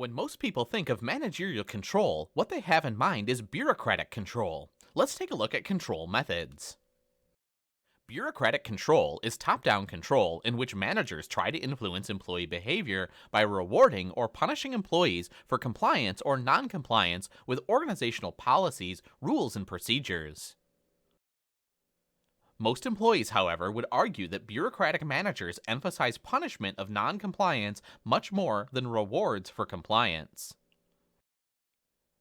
When most people think of managerial control, what they have in mind is bureaucratic control. Let's take a look at control methods. Bureaucratic control is top-down control in which managers try to influence employee behavior by rewarding or punishing employees for compliance or non-compliance with organizational policies, rules, and procedures. Most employees, however, would argue that bureaucratic managers emphasize punishment of non-compliance much more than rewards for compliance.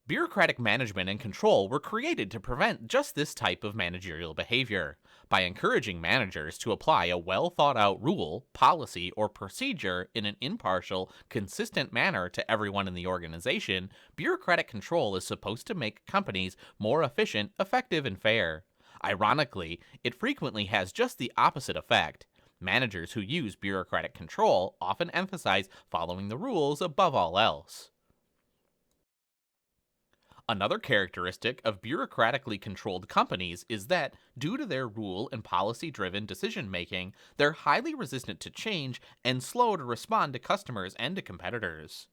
Bureaucratic management and control were created to prevent just this type of managerial behavior. By encouraging managers to apply a well thought out rule, policy, or procedure in an impartial, consistent manner to everyone in the organization, bureaucratic control is supposed to make companies more efficient, effective, and fair. Ironically, it frequently has just the opposite effect. Managers who use bureaucratic control often emphasize following the rules above all else. Another characteristic of bureaucratically controlled companies is that, due to their rule and policy driven decision making, they're highly resistant to change and slow to respond to customers and to competitors.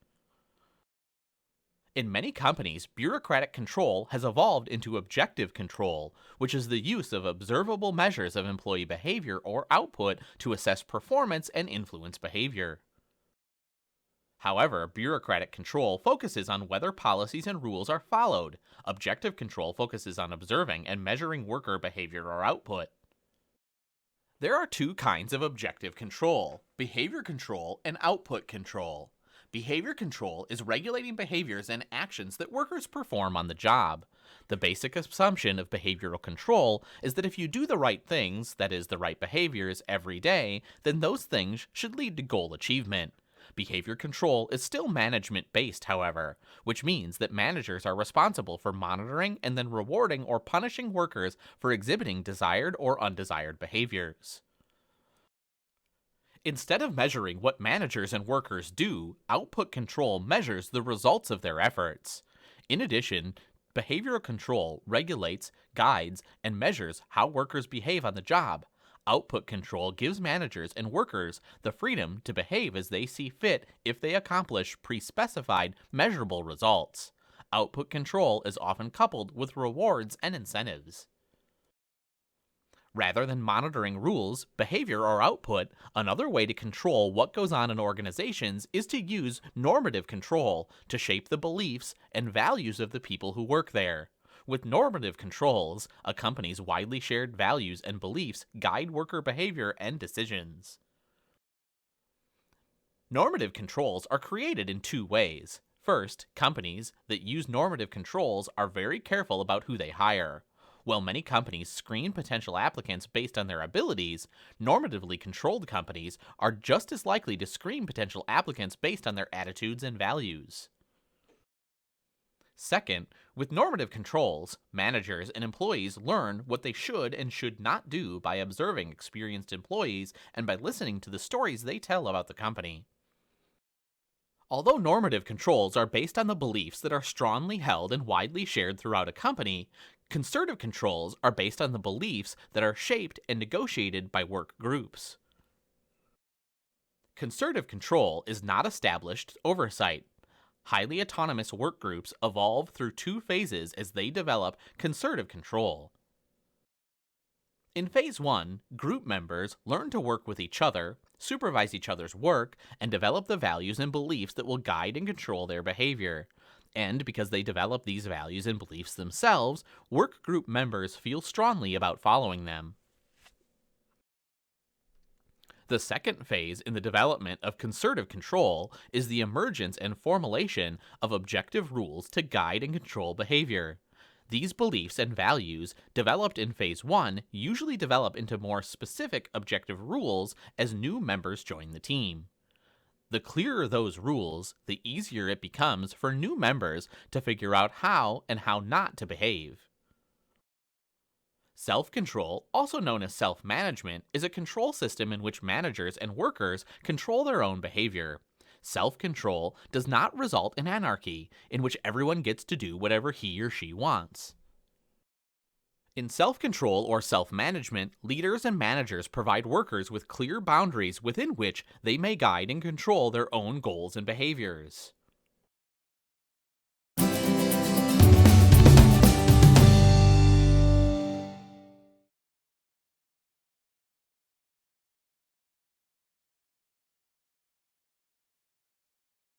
In many companies, bureaucratic control has evolved into objective control, which is the use of observable measures of employee behavior or output to assess performance and influence behavior. However, bureaucratic control focuses on whether policies and rules are followed. Objective control focuses on observing and measuring worker behavior or output. There are two kinds of objective control: behavior control and output control. Behavior control is regulating behaviors and actions that workers perform on the job. The basic assumption of behavioral control is that if you do the right things, that is, the right behaviors, every day, then those things should lead to goal achievement. Behavior control is still management-based, however, which means that managers are responsible for monitoring and then rewarding or punishing workers for exhibiting desired or undesired behaviors. Instead of measuring what managers and workers do, output control measures the results of their efforts. In addition, behavioral control regulates, guides, and measures how workers behave on the job. Output control gives managers and workers the freedom to behave as they see fit if they accomplish pre-specified, measurable results. Output control is often coupled with rewards and incentives. Rather than monitoring rules, behavior, or output, another way to control what goes on in organizations is to use normative control to shape the beliefs and values of the people who work there. With normative controls, a company's widely shared values and beliefs guide worker behavior and decisions. Normative controls are created in two ways. First, companies that use normative controls are very careful about who they hire. While many companies screen potential applicants based on their abilities, normatively controlled companies are just as likely to screen potential applicants based on their attitudes and values. Second, with normative controls, managers and employees learn what they should and should not do by observing experienced employees and by listening to the stories they tell about the company. Although normative controls are based on the beliefs that are strongly held and widely shared throughout a company, concertive controls are based on the beliefs that are shaped and negotiated by work groups. Concertive control is not established oversight. Highly autonomous work groups evolve through two phases as they develop concertive control. In Phase 1, group members learn to work with each other, supervise each other's work, and develop the values and beliefs that will guide and control their behavior. And because they develop these values and beliefs themselves, work group members feel strongly about following them. The second phase in the development of concertive control is the emergence and formulation of objective rules to guide and control behavior. These beliefs and values, developed in Phase 1, usually develop into more specific objective rules as new members join the team. The clearer those rules, the easier it becomes for new members to figure out how and how not to behave. Self-control, also known as self-management, is a control system in which managers and workers control their own behavior. Self-control does not result in anarchy, in which everyone gets to do whatever he or she wants. In self-control or self-management, leaders and managers provide workers with clear boundaries within which they may guide and control their own goals and behaviors.